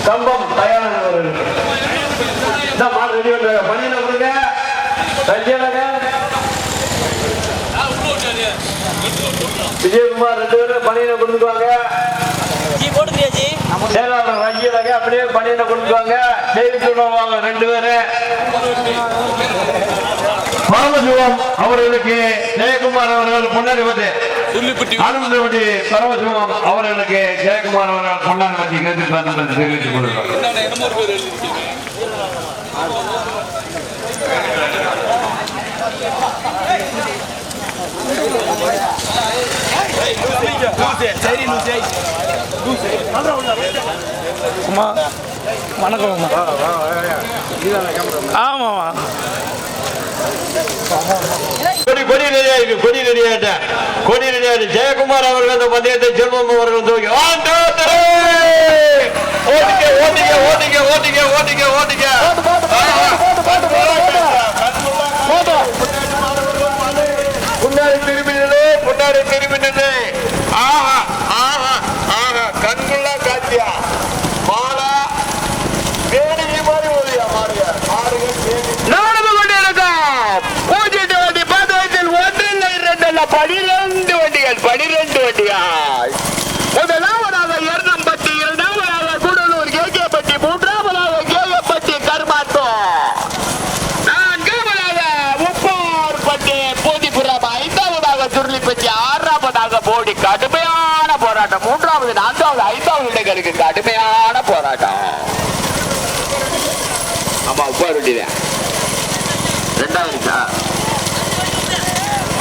கம்பம் தயாரான மாடு ரெடி பண்றாங்க. பண்ணின கொடுங்க விஜயகுமார் 2 பேரும் பணியில கொடுத்துக்குவாங்க. செயலாளர் ரஞ்சியலக அப்படியே பணியில கொடுத்துக்குவாங்க. செய்திவாங்க 2 பேரு. பரமசிவம் அவர்களுக்கு ஜெயக்குமார் அவர்கள் பொன்னாடி வந்து ஆனந்தவட்டி பரமசிவம் அவர்களுக்கு ஜெயக்குமார் அவர்கள் பொன்னாடி வந்து தெரிவித்துக் கொடுக்கிறார். வணக்கம். ஆமாமா கொடி ரெடியாயிருக்கு. கொடி ரெடியாயிட்ட கொடி ரெடியாயிட்டு ஜெயக்குமார் அவர்கள் அந்த பந்தயத்தை செல்வம் அவர்கள் தூக்கி ஓட்டிக்க ஓட்டிக்க ஓட்டிக்க ஓட்டிக்க ஓட்டிக்க ஓட்டிக்க முன்னாடி திரும்பி நின்று ஆஹா ஆஹா ஆஹா கண்குள்ளா காட்சியா மாலா வேடிக்கை மாதிரி ஓடியா மாறுங்க மாறுங்க நடந்து கொண்டிருக்கோம். 0 வண்டி 10 வண்டியில் 1 இல்லை 2 இல்லை 12 வண்டிகள் 12 வண்டிகள். முதலாவதாக எர்ணம்பட்டி, இரண்டாவதாக கூடலூர் கேகேப்பட்டி, மூன்றாவதாக கேகப்பட்டி கருமாத்தம், நான்காவதாக உப்பார்பட்டி பூதிபுரம், ஐந்தாவதாக துருளிப்பட்டி, ஆறாவதாக போடி. கடுமையான போராட்டம். 3வது 4வது 5வது இடங்களுக்கு கடுமையான போராட்டம். ஆமா உப்பார்பட்டிதான் 2வது.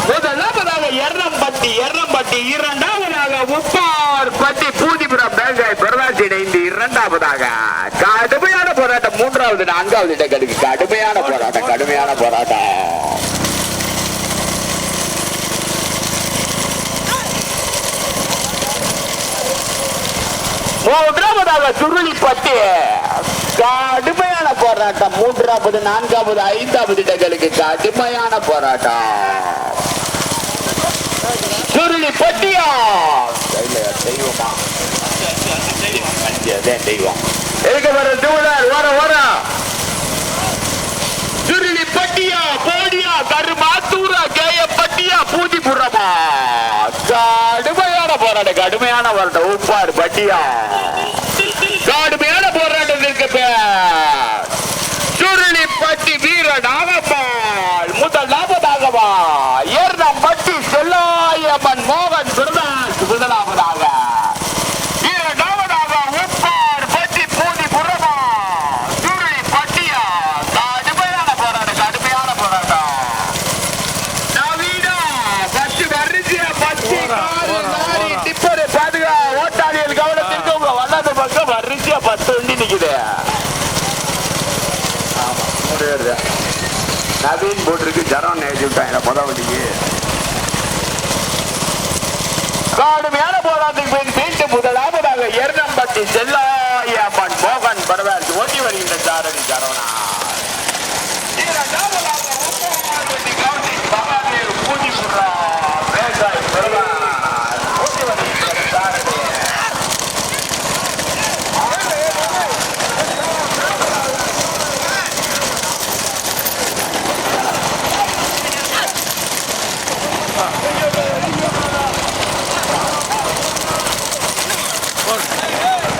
முதலாவதாக எர்ணம்பட்டி, இரண்டாவதாக உப்பார்பட்டி பூதிபுரம், மேல்காய் பெருவாச்சி இணைந்து 2வதாக கடுமையான போராட்டம். 3வது 4வது இடங்களுக்கு கடுமையான போராட்டம். கடுமையான போராட்டம். மூன்றாவதாக சுருளிப்பட்டி கடுமையான போராட்டம். 3வது 4வது 5வது இடங்களுக்கு கடுமையான போராட்டம். சுருளிப்பட்டியா தெய்வமா தெய்வம் இருக்க வர தூளர் வர வர சுருளிப்பட்டியா போடியா கருமாத்தூரா கேயப்பட்டியா பூதிபுரமா கடுமையான போராட்டம். கடுமையான போராட்டம். உப்பார் பட்டியா கடுமையான போராட்டத்திற்கு பேர் சுருளிப்பட்டி வீரனாகப்பால். முதலாவதாகவா எர்ணம்பட்டி செல்லாயம்மன் மோகன் பிரதாஸ். முதலாவதாக இரண்டாவதாக உப்பார்பட்டி பூதிபுரமா சுருளிப்பட்டியா கடுமையான போராட்டம். கடுமையான போராட்டம். நவீனா 10 வரிசையா 10 லாரி டிப்பர் பாதுகா ஓட்டாளிகள் கவனத்திற்கு உங்க வல்லது பக்கம் வரிசையா 10 வண்டி நிக்குது. நவீன் போட்டிருக்கு ஜரம் நேச்சுட்டாங்க முதல் வண்டிக்கு. கடுமையான போராட்டத்துக்கு மீண்டும் முதலாவதாக எர்ணம்பட்டி செல்லாயம்மன் மோகன் பரவாயில்லை ஓட்டி வருகின்ற சாரணி சரவணா.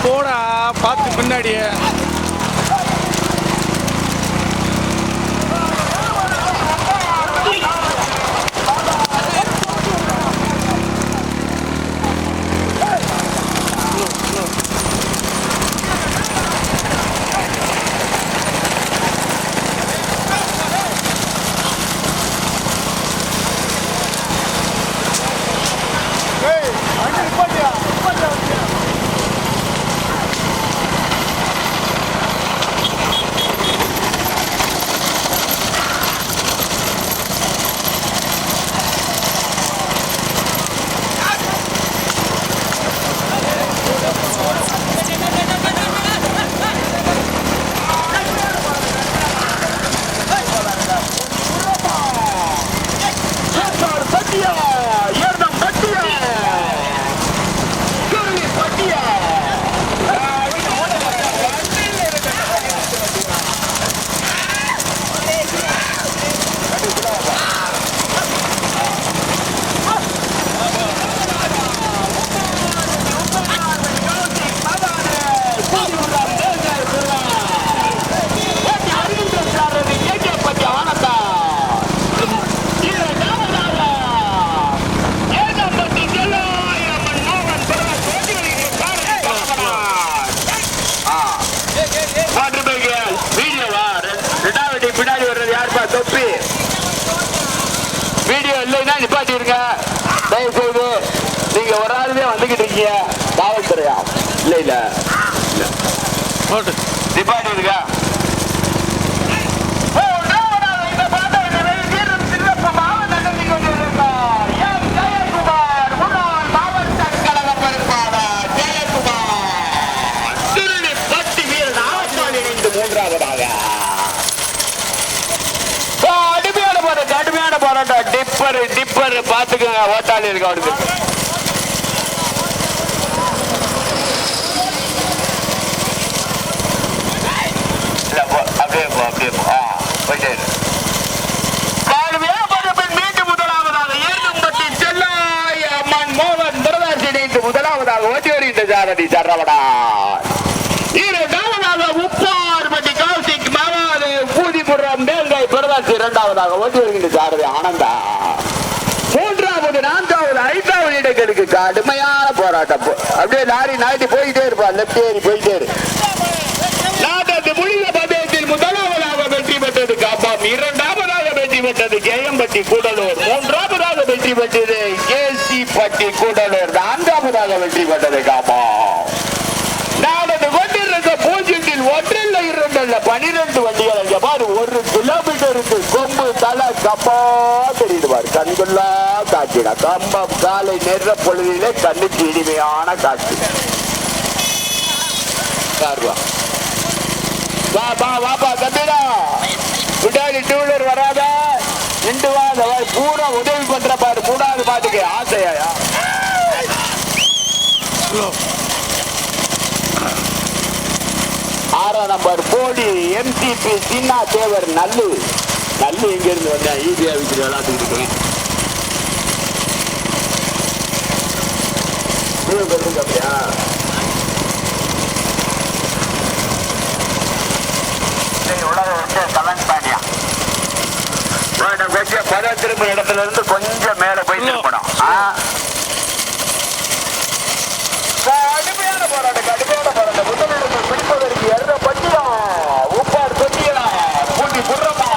போடா பார்த்து பின்னாடியே தயவு செய்து நீங்க ஒரு ஆளுமே வந்துகிட்டு இருக்கீங்க. காவல்துறையா? இல்ல போட்டு டிபார்ட் இருக்கா? கடுமையான போராட்டம். டிப்பர் பாத்துக்கங்க. ஓட்டாளி இருக்கு அவருக்கு. அப்படியே போயிட்டே மீண்டும் முதலாவதாக ஏர்னம்பட்டி செல்லாய் அம்மன் மோகன் பிரதாஸ் இணைந்து முதலாவதாக ஓட்டி வருகின்ற சாரதி சரவடா. இரண்டாவதாக உப்பார்பட்டி கௌசிக் மகாது பூதிபுரம் மேல்காய் பிரதாஸ் இரண்டாவதாக ஓட்டி வருகின்ற சாரதி ஆனந்தா. மூன்றாவது நான்காவது ஐந்தாவது இடங்களுக்கு கடுமையான போராட்டம். அப்படியே லாரி நாட்டி போயிட்டே இருப்பா. லெப்ட் ஏறி போயிட்டே இரு. முதலாவதாக வெற்றி பெற்றது காப்பாம். இரண்டாவதாக வெற்றி பெற்றது கேஎம்பட்டி கூடலூர். மூன்றாவதாக வெற்றி பெற்றது கேசி பட்டி கூடலூர். நான்காவதாக வெற்றி பெற்றது காப்பாம். நானது கொண்டிருந்த பூஜ்ஜியத்தில் ஒன்றில் இரண்டல்ல 12 வண்டிகள். இங்க பாரு, 1 கிலோமீட்டருக்கு கொம்பு தலை கப்பா தெரியுது பாரு. கண்கொள்ளா காட்சிடா. கம்பம் காலை நேர பொழுதிலே கண்ணுக்கு இனிமையான காட்சி. வாப்பா தம்பிடா, பின்னாடி டூலர் வராத. நின்று வா. பூரா உதவி பண்ற பாரு. 3வது பாட்டுக்கு ஆசையா? 6ஆம் நம்பர் போடி எம்சிபி சின்னா தேவர் நல்லு. எங்க இருந்து வந்தேன்? ஈஸியா விட்டு விளாண்டுக்கிட்டு இருக்கேன். அப்படியா? திரும்ப இடத்துல இருந்து கொஞ்சம் மேல போய் திருப்பணும். கடுமையான போராட்டம். முதலிடத்தில் பிடிப்பதற்கு எர்ற பட்டியா உப்பார் கொட்டியா பூண்டி புறமா.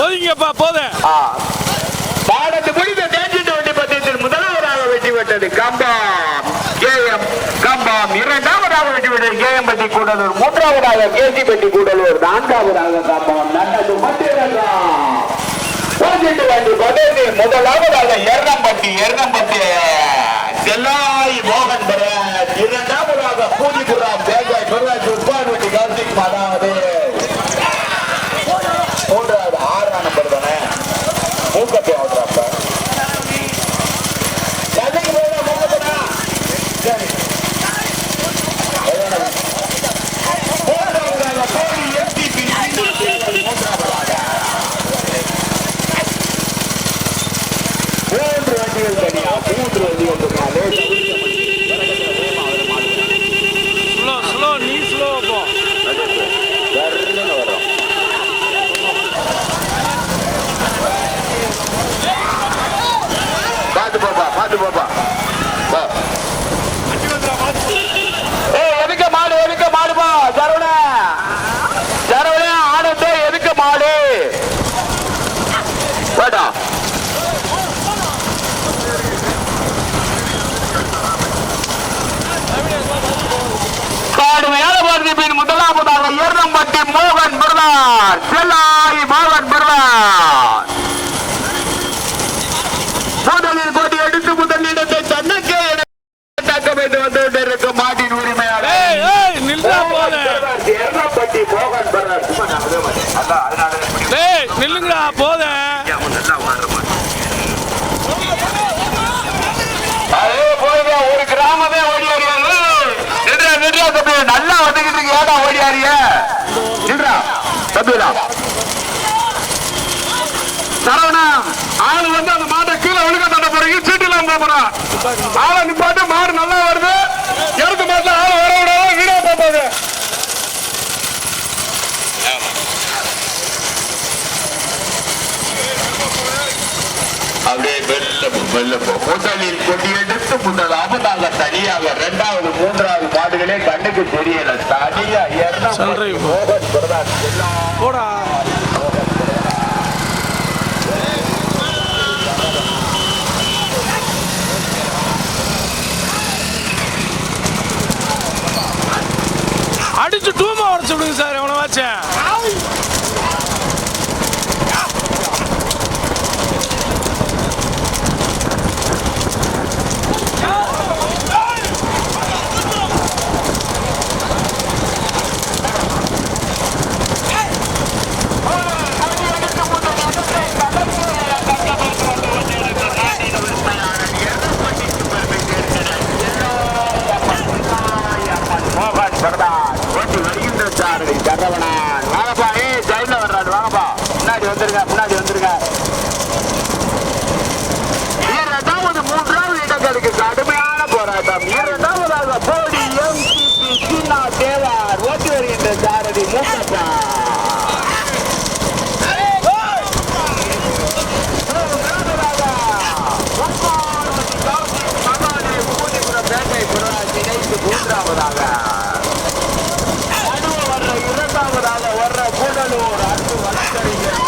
ஒதுங்கப்பா போதும். பாடத்து முடிந்த தேர்ச்சிட்டு வண்டி பத்தியத்தில் முதலாவதாக வெற்றி பெற்றது கம்பம். இரண்டாவதாக வெற்றி பெற்றது கேஎம்பட்டி கூடலூர். மூன்றாவதாக கேசிப்பட்டி கூடலூர். நான்காவதாக கம்பம். நல்லது வண்டி பத்தியத்தில் முதலாவதாக எர்ணம்பட்டி செல்லாய் மோகன் பரத். இரண்டாவதாக பூஜிபுரம் தேங்காய் பெருவாச்சி உட்பார்வட்டி கார்த்திக் மாதாவது. மூன்றாவது 6ஆம் நம்பர் தானே மூக்கப்பே ஆடுறாப்ப. மூன்றாவதாக 3 வண்டிகள் இருக்காங்க. ஸ்லோ நீ ஸ்லோ போ. வரும் பாத்து போப்பா பாத்து போப்பா. எதுக்க மாடுப்பா சரவண ஆனந்தே எதுக்க மாடு போட்டா. கடுமையான பார்த்திப்பின் முதலாவதாக ஏர்னம்பட்டி மோகன் பிரதார் செல்லாய் மோகன் பிரதார் முதலில் போட்டி எடுத்து முதலிடத்தை தன்னுக்கே தக்க வைத்து வந்து கொண்டிருக்கும் மாட்டின் உரிமையாளர் ஏர்னம்பட்டி மோகன் பிரதார். நில்லுங்கடா போத ஒரு கிராமமே ஓடியாரு நல்லா வந்துகிட்டு இருக்கு. ஏடா ஓடியாரிய தம்பிடா சரவணா ஆளு வந்து அந்த மாட்டை கீழே ஒழுங்க தட்ட போறீங்க. சீட்டு இல்லாம போறான். ஆளை நிப்பாட்டு மாடு நல்லா வருது. எடுத்து மாட்டில ஆளை வர விடாத வீடியோ பார்ப்பாங்க. அப்படியே முதலில் கொடியெடுத்து முதலாவதாக தனியாக 2வது 3வது மாடுகளே கண்ணுக்கு தெரியல. தனியா போடா அடிச்சு டூமா உடச்சு விடுங்க சார். எவனை வாச்சேன் முன்னாடி வந்துருங்க. 2வது 3வது இடங்களுக்கு கடுமையான போராட்டம். 2வதாக போடி எம்சிபி சின்னா தேவார் ஓட்டி வருகின்ற சாரதி மூக்கப்பா. பேட்டை புறாட்சி இணைத்து 3வதாக வர்ற 2வதாக வர்ற கூடலூர் அன்பு வழக்கறிஞர்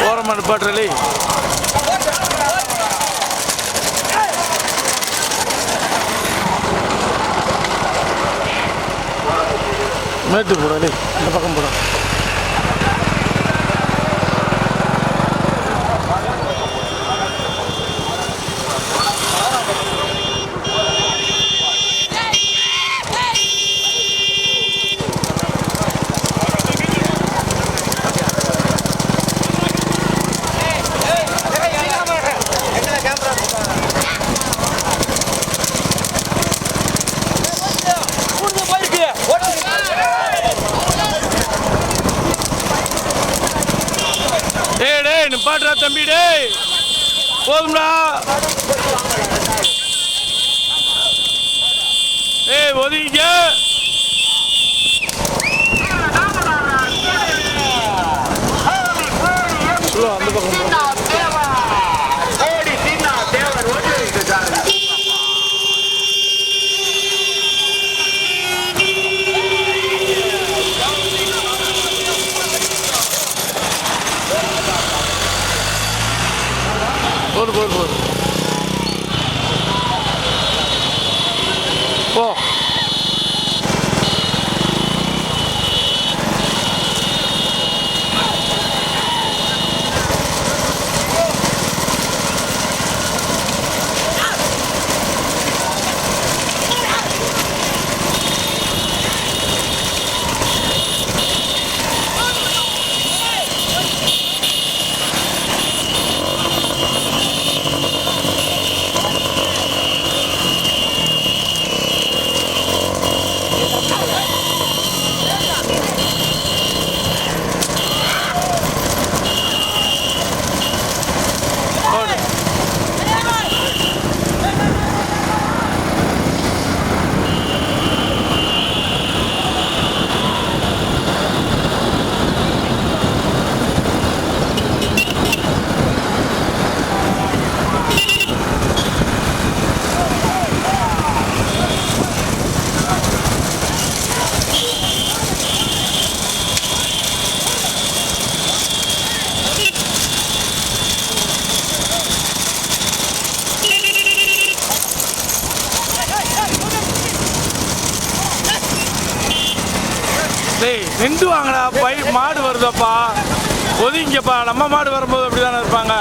ஓரமான பாட்டுலே மேட்டு போடலே இந்த பக்கம் போட. நிப்பாட்றா தம்பி டே போதும்டா. ஏய் ஒதுங்க. அந்த பக்கம் போடு போடு போடு போ. போடு. டேய் நின்று வாங்கடா மாடு வருதப்பா ஒதுங்கப்பா நம்ம மாடு வரும்போது அப்படிதானே இருப்பாங்க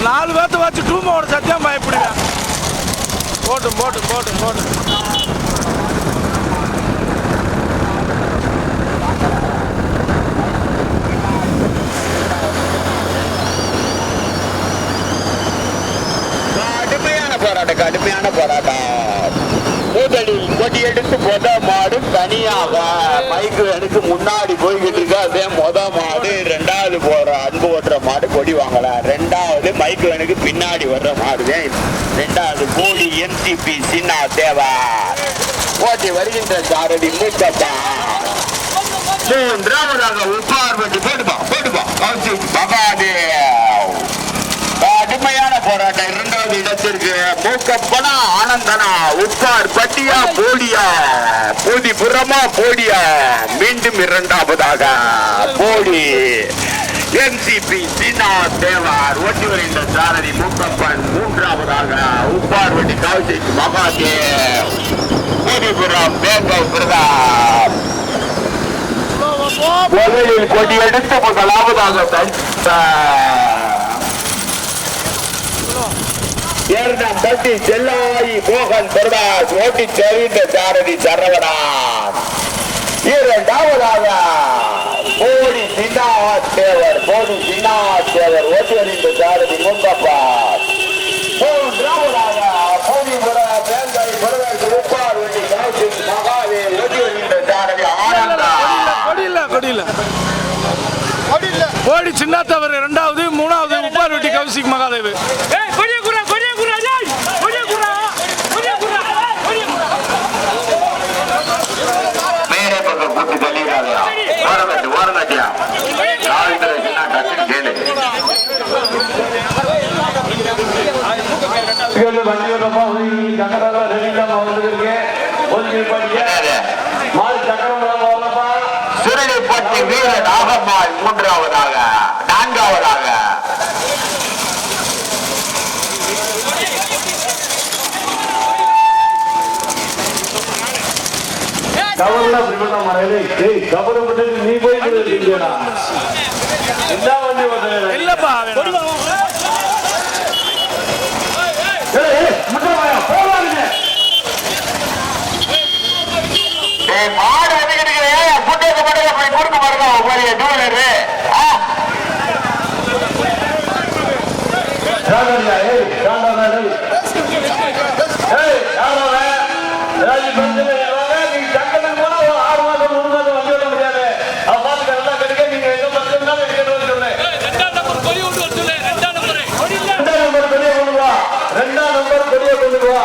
நாலு பேர்த்த வச்சு டூமோட சத்தியம் பயப்படுவேன் போட்டு போட்டு போட்டு போட்டு கடுமையான போராட்டம் முதலில் கொடி எடுத்து மாடு தனியாக மைக்கு எனக்கு முன்னாடி போய்கிட்டு இருக்கு அதே மாடு ரெண்டாவது போற அன்பு ஓட்டுற மாடு கொடி வாங்கல ரெண்டாவது மைக்கு எனக்கு பின்னாடி வர்ற மாடு ரெண்டாவது கோடி என்சிபி சின்ன தேவா ஓட்டி வருகின்ற சாரதி மூத்தப்பா மூன்றாவதாக உப்பார் வண்டி போட்டுப்பா கடுமையான போராட்டம் இரண்டாவது இடத்திற்கு மூக்கப்பனா ஆனந்தனா உப்பார் பட்டியா போடியா போதிபுரமா போடியா மீண்டும் இரண்டாவதாக போடி என்சிபி சீனா தேவார் ஓட்டி வருகின்ற சாரதி மூக்கப்பன் மூன்றாவதாக உப்பார் வண்டி காவசிக்கு மகாதேவ் போதிபுரம் பேங்கல் பிரதாப் முதலில் கொடி எடுத்து முதலாவதாக இரண்டாம் தட்டி செல்லாயி மோகன் பிரதாஸ் ஓட்டி செல்கின்ற சாரதி சரவணன் இரண்டாவதாக போடி சின்னாத்தேவர் ஓட்டி வருகின்ற சாரதி முந்தப்பா மூன்றாவதாக போதிபுர வேங்கை பிரதேச உப்பார் வெட்டி காசி மகாதேவ் ஓட்டி வருகின்ற சாரதி ஆனந்தா கோடி சின்னத்தவர் இரண்டாவது மூணாவது உப்பார் வெட்டி கௌசிக் மகாதேவ் மேலே பக்கம் கூட்டு தள்ளிடாதயா ஓரங்கட்டியா சிறுகைப்பட்டி வீர நாகம்மாள் மூன்றாவதாக நான்காவதாக நீ போய் இல்லப்பா மாடு புட்டேக்கு போய் கொடுக்க பாருங்க பெரிய டூலரு ரெண்டாம் நம்பர் கொடியை கொண்டு வா